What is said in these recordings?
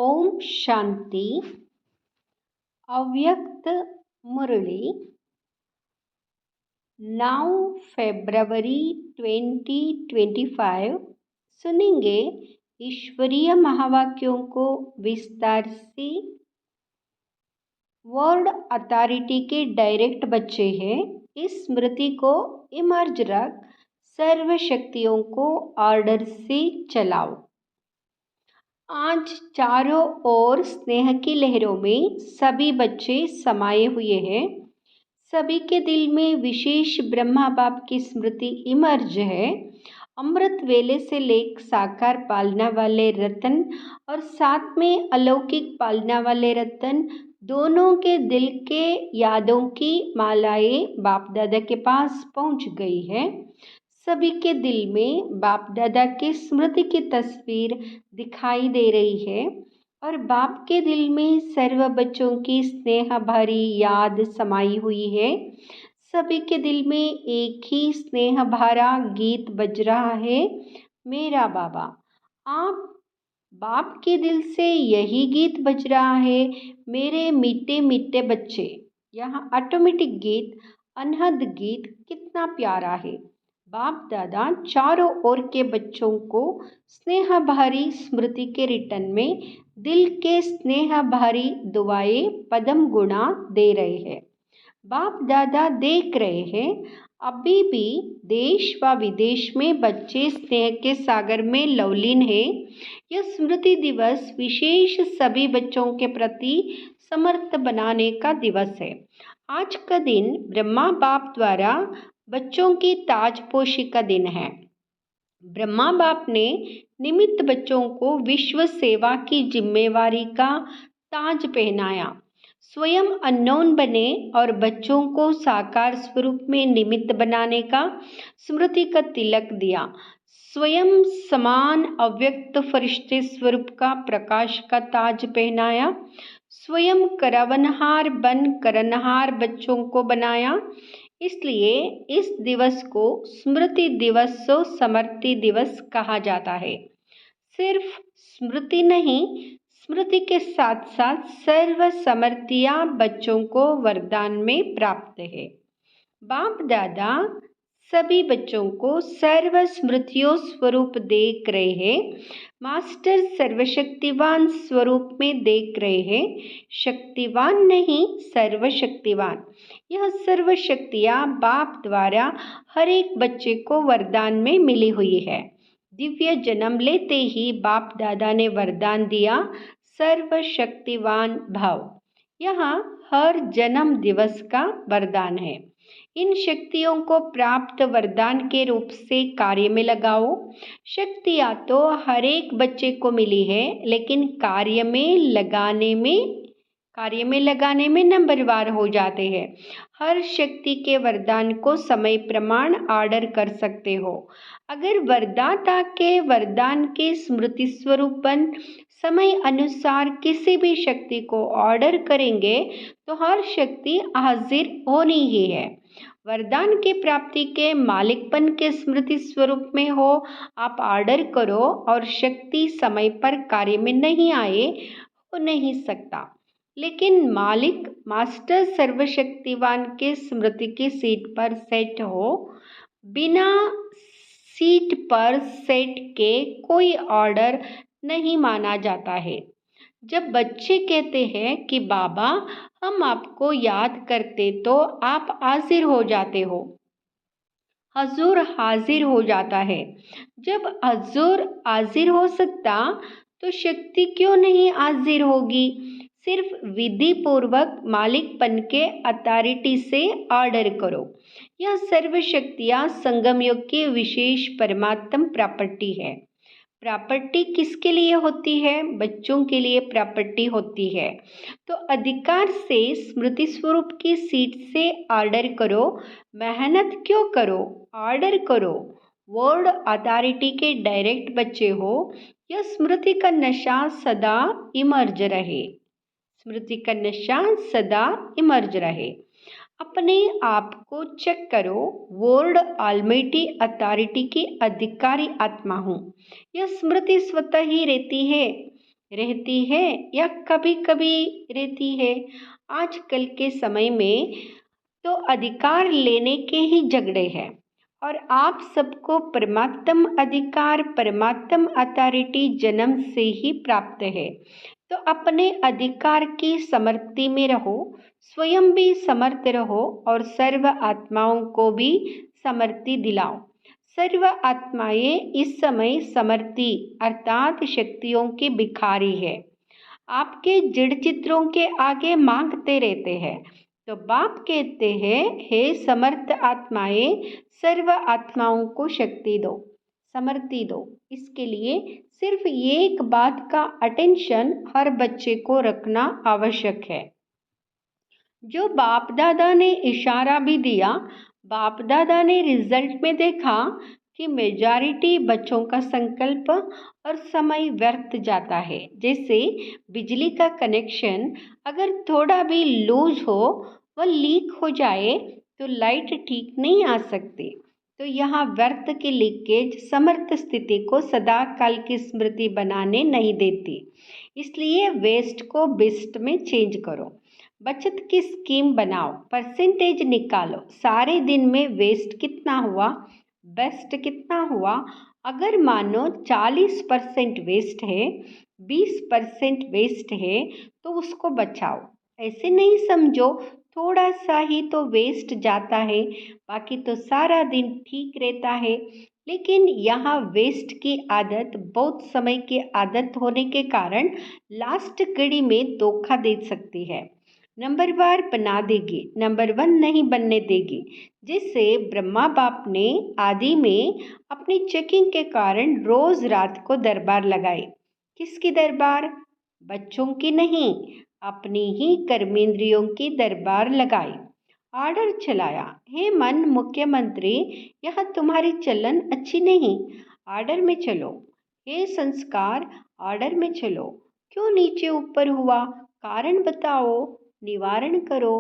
ओम शांति। अव्यक्त मुरली 9 फरवरी 2025 सुनेंगे ईश्वरीय महावाक्यों को विस्तार से। वर्ड अथॉरिटी के डायरेक्ट बच्चे हैं। इस स्मृति को इमर्ज रख सर्व शक्तियों को ऑर्डर से चलाओ। आज चारों ओर स्नेह की लहरों में सभी बच्चे समाये हुए हैं। सभी के दिल में विशेष ब्रह्मा बाप की स्मृति इमर्ज है। अमृत वेले से लेक साकार पालना वाले रतन और साथ में अलौकिक पालना वाले रतन दोनों के दिल के यादों की मालाएं बाप दादा के पास पहुंच गई है। सभी के दिल में बाप दादा की स्मृति की तस्वीर दिखाई दे रही है और बाप के दिल में सर्व बच्चों की स्नेह भरी याद समाई हुई है। सभी के दिल में एक ही स्नेह भरा गीत बज रहा है, मेरा बाबा। आप बाप के दिल से यही गीत बज रहा है, मेरे मीठे मीठे बच्चे। यहाँ ऑटोमेटिक गीत, अनहद गीत कितना प्यारा है। बाप दादा चारों ओर के बच्चों को स्नेह भरी स्मृति के रिटर्न में दिल के स्नेह भरी दुआएं पदम गुणा दे रहे हैं। बाप दादा देख रहे हैं अभी भी देश व विदेश में बच्चे स्नेह के सागर में लवलीन हैं। यह स्मृति दिवस विशेष सभी बच्चों के प्रति समर्थ बनाने का दिवस है। आज का दिन ब्रह्मा बाप द्वारा बच्चों की ताजपोशी का दिन है। ब्रह्मा बाप ने निमित्त बच्चों को विश्व सेवा की जिम्मेवारी का ताज पहनाया। स्वयं अननोन बने और बच्चों को साकार स्वरूप में निमित्त बनाने का स्मृति का तिलक दिया। स्वयं समान अव्यक्त फरिश्ते स्वरूप का प्रकाश का ताज पहनाया। स्वयं करवनहार बन करनहार बच्चों को बनाया। इसलिए इस दिवस को स्मृति दिवस समर्ति दिवस कहा जाता है। सिर्फ स्मृति नहीं, स्मृति के साथ साथ सर्व समर्थियां बच्चों को वरदान में प्राप्त है। बाप दादा सभी बच्चों को सर्व स्मृतियों स्वरूप देख रहे हैं। मास्टर सर्वशक्तिवान स्वरूप में देख रहे हैं। शक्तिवान नहीं, सर्वशक्तिवान। यह सर्व शक्तियाँ बाप द्वारा हर एक बच्चे को वरदान में मिली हुई है। दिव्य जन्म लेते ही बाप दादा ने वरदान दिया, सर्वशक्तिवान भव। यहाँ हर जन्म दिवस का वरदान है। इन शक्तियों को प्राप्त वरदान के रूप से कार्य में लगाओ। शक्तियाँ तो हर एक बच्चे को मिली है, लेकिन कार्य में लगाने में नंबरवार हो जाते हैं। हर शक्ति के वरदान को समय प्रमाण ऑर्डर कर सकते हो। अगर वरदाता के वरदान के स्मृति स्वरूपन समय अनुसार किसी भी शक्ति को ऑर्डर करेंगे तो हर शक्ति हाजिर होनी ही है। वरदान की प्राप्ति के मालिकपन के स्मृति स्वरूप में हो, आप ऑर्डर करो और शक्ति समय पर कार्य में नहीं आए हो नहीं सकता। लेकिन मालिक मास्टर सर्वशक्तिवान के स्मृति की सीट पर सेट हो, बिना सीट पर सेट के कोई ऑर्डर नहीं माना जाता है। जब बच्चे कहते हैं कि बाबा हम आपको याद करते तो आप हाजिर हो जाते हो, हजूर हाजिर हो जाता है। जब हजूर हाजिर हो सकता तो शक्ति क्यों नहीं हाजिर होगी। सिर्फ विधि पूर्वक मालिकपन के अथॉरिटी से ऑर्डर करो। यह सर्व शक्तियाँ संगम युग की विशेष परमात्म प्रॉपर्टी है। प्रॉपर्टी किसके लिए होती है? बच्चों के लिए प्रॉपर्टी होती है। तो अधिकार से स्मृति स्वरूप की सीट से ऑर्डर करो। मेहनत क्यों करो, ऑर्डर करो। वर्ड अथॉरिटी के डायरेक्ट बच्चे हो। यह स्मृति का नशा सदा इमर्ज रहे। स्मृति का नशा सदा इमर्ज रहे। अपने आप को चेक करो। वर्ड ऑलमाइटी अथॉरिटी की अधिकारी आत्मा हूँ। यह स्मृति स्वतः ही रहती है। रहती है या कभी कभी रहती है। आजकल के समय में तो अधिकार लेने के ही झगड़े हैं, और आप सबको परमात्म अधिकार, परमात्म अथॉरिटी जन्म से ही प्राप्त है। तो अपने अधिकार की समर्थी में रहो, स्वयं भी समर्थ रहो और सर्व आत्माओं को भी समर्थी दिलाओ। सर्व आत्माएं इस समय समर्थी अर्थात शक्तियों की भिखारी है, आपके जड़ चित्रों के आगे मांगते रहते हैं। तो बाप कहते हैं, हे समर्थ आत्माएं, सर्व आत्माओं को शक्ति दो, समर्थी दो। इसके लिए सिर्फ एक बात का अटेंशन हर बच्चे को रखना आवश्यक है। जो बाप दादा ने इशारा भी दिया, बाप दादा ने रिजल्ट में देखा कि मेजॉरिटी बच्चों का संकल्प और समय व्यर्थ जाता है। जैसे बिजली का कनेक्शन अगर थोड़ा भी लूज हो, वह लीक हो जाए तो लाइट ठीक नहीं आ सकती। तो यहाँ व्यर्थ की लीकेज समर्थ स्थिति को सदा काल की स्मृति बनाने नहीं देती। इसलिए वेस्ट को बेस्ट में चेंज करो, बचत की स्कीम बनाओ, परसेंटेज निकालो, सारे दिन में वेस्ट कितना हुआ, बेस्ट कितना हुआ। अगर मानो 40% वेस्ट है, 20% वेस्ट है, तो उसको बचाओ। ऐसे नहीं समझो थोड़ा सा ही तो वेस्ट जाता है, बाकी तो सारा दिन ठीक रहता है। लेकिन यहाँ वेस्ट की आदत बहुत समय की आदत होने के कारण लास्ट घड़ी में धोखा दे सकती है, नंबरवार बना देगी, नंबर वन नहीं बनने देगी। जिससे ब्रह्मा बाप ने आदि में अपनी चेकिंग के कारण रोज रात को दरबार लगाए। किसकी दरबार? बच्चों की नहीं, अपनी ही कर्मेंद्रियों की दरबार लगाई। आर्डर चलाया, हे मन मुख्यमंत्री, यह तुम्हारी चलन अच्छी नहीं, आर्डर में चलो। हे संस्कार, आर्डर में चलो। क्यों नीचे ऊपर हुआ, कारण बताओ, निवारण करो।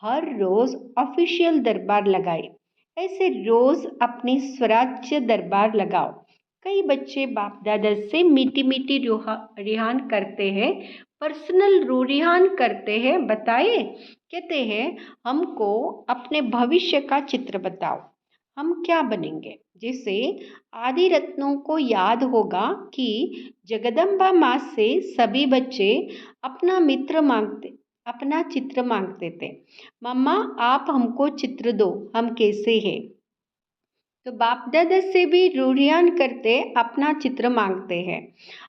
हर रोज ऑफिशियल दरबार लगाए, ऐसे रोज अपनी स्वराज्य दरबार लगाओ। कई बच्चे बाप दादा से मीठी मीठी रिहान करते हैं, पर्सनल रूरिहान करते हैं। बताए, कहते हैं हमको अपने भविष्य का चित्र बताओ, हम क्या बनेंगे। जैसे आदि रत्नों को याद होगा कि जगदम्बा माँ से सभी बच्चे अपना मित्र मांगते, अपना चित्र मांगते थे। मम्मा आप हमको चित्र दो, हम कैसे हैं। तो बाप दादा से भी रूढ़ियान करते अपना चित्र मांगते हैं।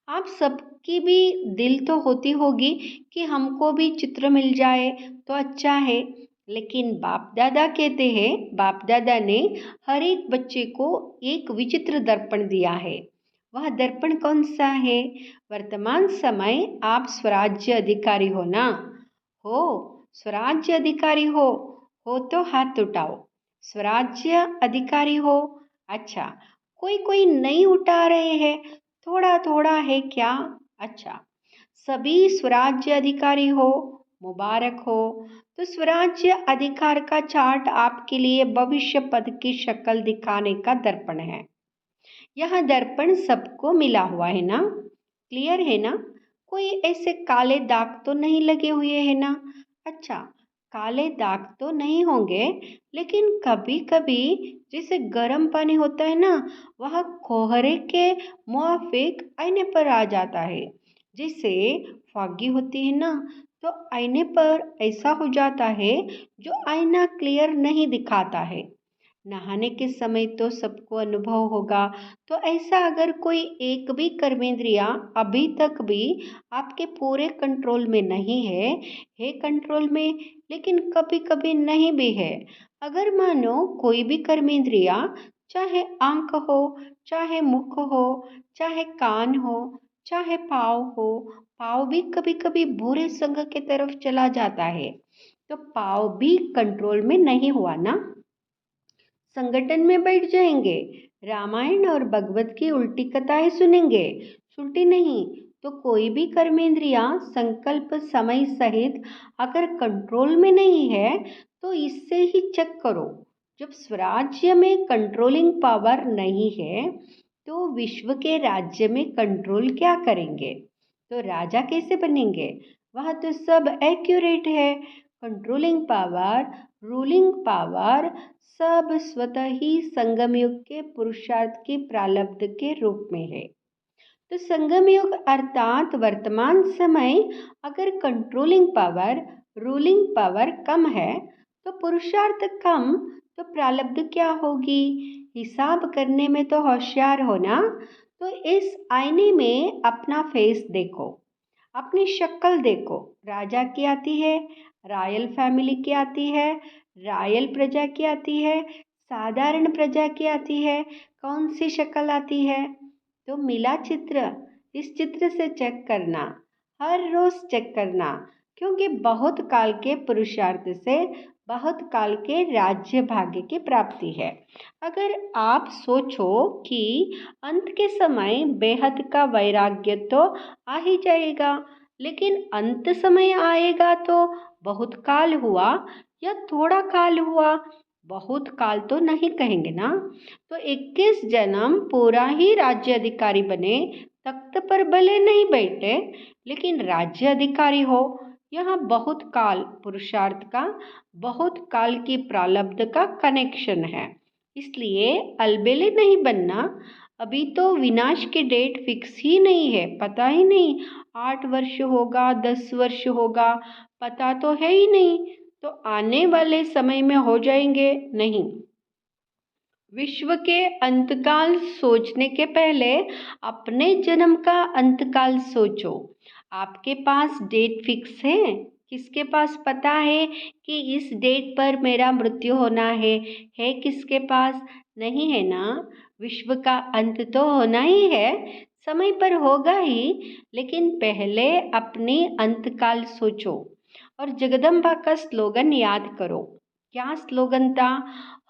आप सबकी भी दिल तो होती होगी कि हमको भी चित्र मिल जाए तो अच्छा है। लेकिन बाप दादा कहते हैं, बाप दादा ने हर एक बच्चे को एक विचित्र दर्पण दिया है। वह दर्पण कौन सा है? वर्तमान समय आप स्वराज्य अधिकारी हो ना? हो, स्वराज्य अधिकारी हो तो हाथ उठाओ। स्वराज्य अधिकारी हो, अच्छा। कोई कोई नहीं उठा रहे हैं, थोड़ा थोड़ा है क्या? अच्छा, सभी स्वराज्य अधिकारी हो, मुबारक हो। तो स्वराज्य अधिकार का चार्ट आपके लिए भविष्य पद की शक्ल दिखाने का दर्पण है। यह दर्पण सबको मिला हुआ है ना? क्लियर है ना? कोई ऐसे काले दाग तो नहीं लगे हुए हैं ना? अच्छा, काले दाग तो नहीं होंगे, लेकिन कभी कभी जैसे गर्म पानी होता है ना, वह कोहरे के मुआफिक आईने पर आ जाता है। जैसे फॉगी होती है ना, तो आईने पर ऐसा हो जाता है जो आईना क्लियर नहीं दिखाता है। नहाने के समय तो सबको अनुभव होगा। तो ऐसा अगर कोई एक भी कर्मेंद्रिया अभी तक भी आपके पूरे कंट्रोल में नहीं है कंट्रोल में, लेकिन कभी कभी नहीं भी है। अगर मानो कोई भी कर्मेंद्रिया, चाहे आंख हो, चाहे मुख हो, चाहे कान हो, चाहे पाँव हो, पाँव भी कभी कभी बुरे संग के तरफ चला जाता है, तो पाँव भी कंट्रोल में नहीं हुआ ना, संगठन में बैठ जाएंगे, रामायण और भगवत की उल्टी कथाएं सुनेंगे। उल्टी नहीं तो कोई भी कर्मेंद्रिया संकल्प समय सहित अगर कंट्रोल में नहीं है, तो इससे ही चेक करो। जब स्वराज्य में कंट्रोलिंग पावर नहीं है, तो विश्व के राज्य में कंट्रोल क्या करेंगे? तो राजा कैसे बनेंगे? वहाँ तो सब एक्यूरेट है। कंट्रोलिंग पावर, रूलिंग पावर सब स्वतः ही संगम युग के पुरुषार्थ की प्रारब्ध के रूप में है। तो संगम युग अर्थात वर्तमान समय अगर कंट्रोलिंग पावर, रूलिंग पावर कम है तो पुरुषार्थ कम, तो प्रारब्ध क्या होगी? हिसाब करने में तो होशियार हो ना। तो इस आईने में अपना फेस देखो, अपनी शक्ल देखो। राजा की आती है, रॉयल फैमिली की आती है, रॉयल प्रजा की आती है, साधारण प्रजा की आती है, कौन सी शक्ल आती है? तो मिला चित्र। इस चित्र से चेक करना, हर रोज चेक करना, क्योंकि बहुत काल के पुरुषार्थ से बहुत काल के राज्य भाग्य की प्राप्ति है। अगर आप सोचो कि अंत के समय बेहद का वैराग्य तो आ ही जाएगा, लेकिन अंत समय आएगा तो बहुत काल हुआ या थोड़ा काल हुआ? बहुत काल तो नहीं कहेंगे ना। तो 21 जन्म पूरा ही राज्य अधिकारी बने, तख्त पर भले नहीं बैठे लेकिन राज्य अधिकारी हो। यहाँ बहुत काल पुरुषार्थ का, बहुत काल की प्रारब्ध का कनेक्शन है। इसलिए अलबेले नहीं बनना। अभी तो विनाश की डेट फिक्स ही नहीं है, पता ही नहीं 8 वर्ष होगा, 10 वर्ष होगा, पता तो है ही नहीं। तो आने वाले समय में हो जाएंगे नहीं। विश्व के अंतकाल सोचने के पहले अपने जन्म का अंतकाल सोचो। आपके पास डेट फिक्स है? किसके पास पता है कि इस डेट पर मेरा मृत्यु होना है किसके पास? नहीं है ना। विश्व का अंत तो होना ही है, समय पर होगा ही, लेकिन पहले अपनी अंतकाल सोचो। और जगदम्बा का स्लोगन याद करो। क्या स्लोगन था?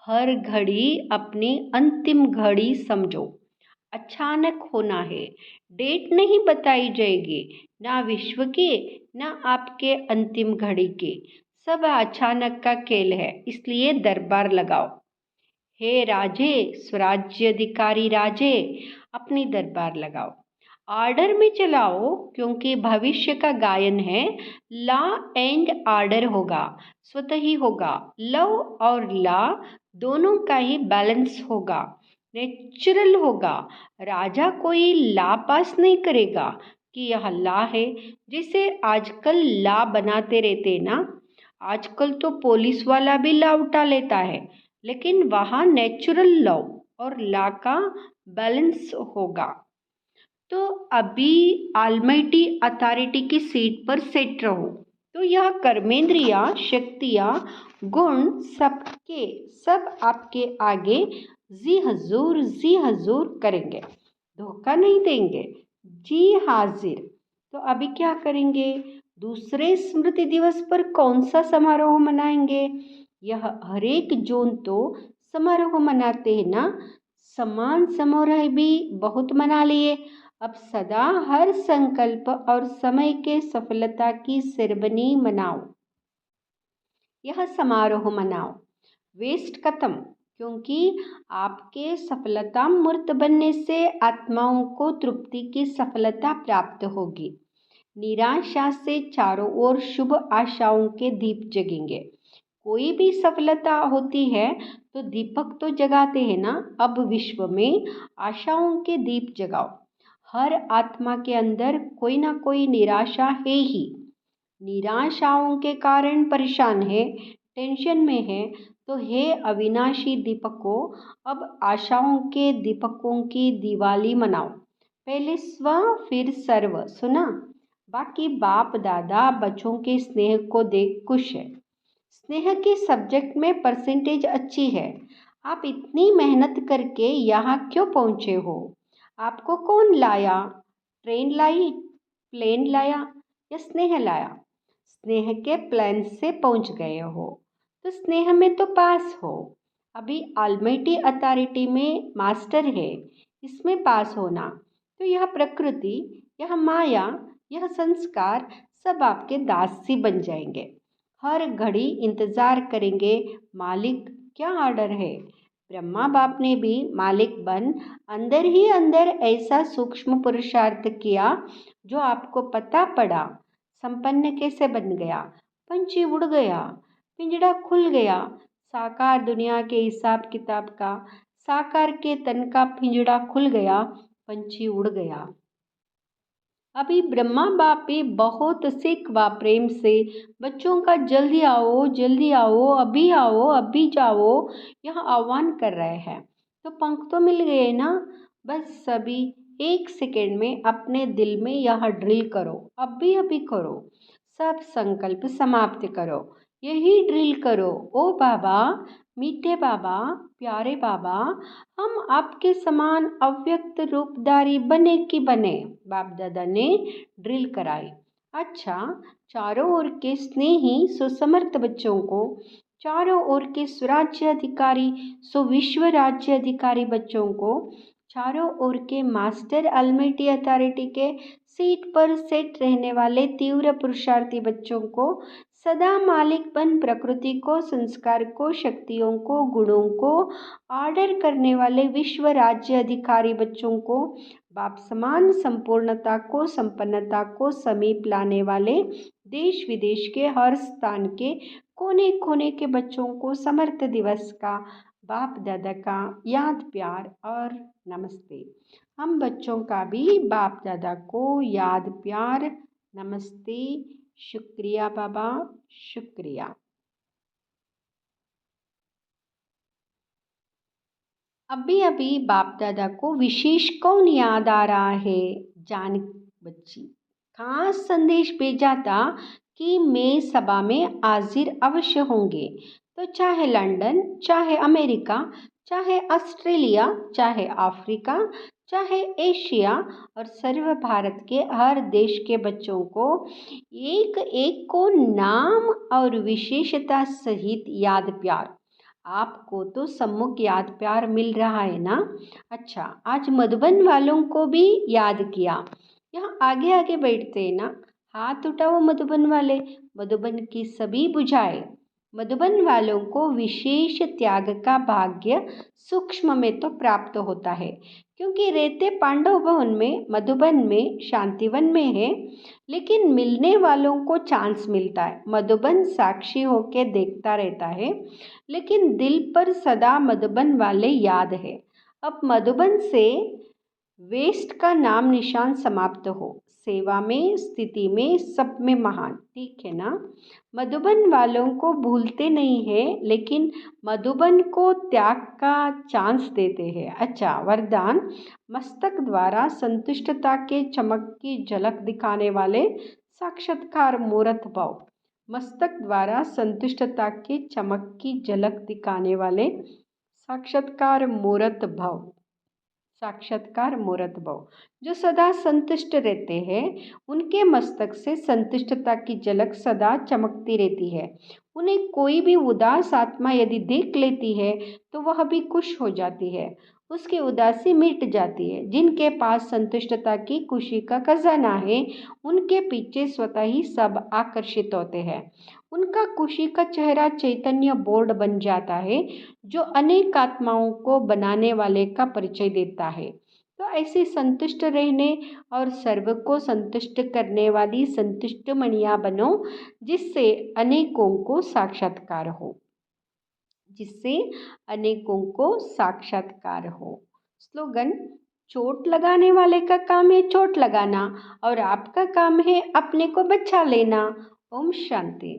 हर घड़ी अपनी अंतिम घड़ी समझो। अचानक होना है, डेट नहीं बताई जाएगी, ना विश्व की ना आपके अंतिम घड़ी की। सब अचानक का खेल है, इसलिए दरबार लगाओ। हे राजे, स्वराज्य अधिकारी राजे, अपनी दरबार लगाओ, ऑर्डर में चलाओ, क्योंकि भविष्य का गायन है। लॉ एंड ऑर्डर होगा, स्वतः ही होगा। लव और लॉ दोनों का ही बैलेंस होगा, नेचुरल होगा। राजा कोई लॉ पास नहीं करेगा कि यह लॉ है, जिसे आजकल लॉ बनाते रहते ना। आजकल तो पुलिस वाला भी लॉ उठा लेता है, लेकिन वहाँ नेचुरल लॉ और लॉ का बैलेंस होगा। तो अभी आलमाइटी अथॉरिटी की सीट पर सेट रहो। तो यह कर्मेंद्रिया, शक्तियाँ, गुण सबके सब आपके आगे जी हजूर करेंगे, धोखा नहीं देंगे, जी हाजिर। तो अभी क्या करेंगे? दूसरे स्मृति दिवस पर कौन सा समारोह मनाएंगे? यह हर एक जून तो समारोह मनाते हैं ना। समान समारोह भी बहुत मना लिए। अब सदा हर संकल्प और समय के सफलता की सेरेमनी मनाओ। यह समारोह मनाओ, वेस्ट खत्म, क्योंकि आपके सफलता मूर्त बनने से आत्माओं को तृप्ति की सफलता प्राप्त होगी। निराशा से चारों ओर शुभ आशाओं के दीप जगेंगे। कोई भी सफलता होती है तो दीपक तो जगाते हैं ना। अब विश्व में आशाओं के दीप जगाओ। हर आत्मा के अंदर कोई ना कोई निराशा है ही। निराशाओं के कारण परेशान है, टेंशन में है। तो हे अविनाशी दीपकों, अब आशाओं के दीपकों की दिवाली मनाओ। पहले स्व फिर सर्व, सुना? बाकी बाप दादा बच्चों के स्नेह को देख खुश है। स्नेह के सब्जेक्ट में परसेंटेज अच्छी है। आप इतनी मेहनत करके यहाँ क्यों पहुँचे हो? आपको कौन लाया? ट्रेन लाई, प्लेन लाया या स्नेह लाया? स्नेह के प्लान से पहुँच गए हो, तो स्नेह में तो पास हो। अभी आलमाइटी अथॉरिटी में मास्टर है, इसमें पास होना। तो यह प्रकृति, यह माया, यह संस्कार सब आपके दासी बन जाएंगे। हर घड़ी इंतजार करेंगे, मालिक क्या ऑर्डर है? ब्रह्मा बाप ने भी मालिक बन अंदर ही अंदर ऐसा सूक्ष्म पुरुषार्थ किया जो आपको पता पड़ा। संपन्न कैसे बन गया? पंछी उड़ गया, पिंजड़ा खुल गया। साकार दुनिया के हिसाब किताब का, साकार के तन का पिंजड़ा खुल गया, पंछी उड़ गया। अभी ब्रह्मा बाप भी बहुत सिख व प्रेम से बच्चों का जल्दी आओ, अभी जाओ, यह आह्वान कर रहे हैं। तो पंख तो मिल गए ना, बस सभी 1 सेकेंड में अपने दिल में यह ड्रिल करो, अभी करो, सब संकल्प समाप्त करो, यही ड्रिल करो। ओ बाबा, मीठे बाबा, प्यारे बाबा, हम आपके समान अव्यक्त रूपधारी बने कि बने। बाप दादा ने ड्रिल कराई। अच्छा, चारों ओर के स्नेही सुसमर्थ बच्चों को, चारों ओर के स्वराज्य अधिकारी विश्व राज्य अधिकारी बच्चों को, चारों ओर के मास्टर अल्माइटी अथॉरिटी के सीट पर सेट रहने वाले तीव्र पुरुषार्थी बच्चों को, सदा मालिक बन प्रकृति को, संस्कार को, शक्तियों को, गुणों को ऑर्डर करने वाले विश्व राज्य अधिकारी बच्चों को, बाप समान संपूर्णता को, संपन्नता को समीप लाने वाले देश विदेश के हर स्थान के कोने कोने के बच्चों को समर्थ दिवस का बाप दादा का याद प्यार और नमस्ते। हम बच्चों का भी बाप दादा को याद प्यार, नमस्ते, शुक्रिया बाबा, शुक्रिया। अभी बाप दादा को विशेष कौन याद आ रहा है? जान बच्ची खास संदेश भेजा था कि मैं सभा में हाजिर अवश्य होंगे। तो चाहे लंदन, चाहे अमेरिका, चाहे ऑस्ट्रेलिया, चाहे अफ्रीका, चाहे एशिया और सर्व भारत के हर देश के बच्चों को एक एक को नाम और विशेषता सहित याद प्यार। आपको तो सम्मुख याद प्यार मिल रहा है ना? अच्छा, आज मधुबन वालों को भी याद किया। यहाँ आगे आगे बैठते हैं ना, हाथ उठाओ मधुबन वाले, मधुबन की सभी बुझाए। मधुबन वालों को विशेष त्याग का भाग्य सूक्ष्म में तो प्राप्त होता है, क्योंकि रहते पांडव भवन में, मधुबन में, शांतिवन में है, लेकिन मिलने वालों को चांस मिलता है। मधुबन साक्षी होके देखता रहता है, लेकिन दिल पर सदा मधुबन वाले याद है। अब मधुबन से वेस्ट का नाम निशान समाप्त हो, सेवा में, स्थिति में, सब में महान, ठीक है ना? मधुबन वालों को भूलते नहीं है, लेकिन मधुबन को त्याग का चांस देते हैं। अच्छा, वरदान, मस्तक द्वारा संतुष्टता के चमक की झलक दिखाने वाले साक्षात्कार मूर्त भव। मस्तक द्वारा संतुष्टता के चमक की झलक दिखाने वाले साक्षात्कार मूर्त भव, साक्षात्कार मूर्त भव। जो सदा संतुष्ट रहते हैं, उनके मस्तक से संतुष्टता की झलक सदा चमकती रहती है। उन्हें कोई भी उदास आत्मा यदि देख लेती है तो वह भी खुश हो जाती है, उसकी उदासी मिट जाती है। जिनके पास संतुष्टता की खुशी का खजाना है, उनके पीछे स्वतः ही सब आकर्षित होते हैं। उनका खुशी का चेहरा चैतन्य बोर्ड बन जाता है, जो अनेक आत्माओं को बनाने वाले का परिचय देता है। तो ऐसे संतुष्ट रहने और सर्व को संतुष्ट करने वाली संतुष्ट मणिया बनो, जिससे अनेकों को साक्षात्कार हो, जिससे अनेकों को साक्षात्कार हो। स्लोगन, चोट लगाने वाले का काम है चोट लगाना, और आपका काम है अपने को बचा लेना। ओम शांति।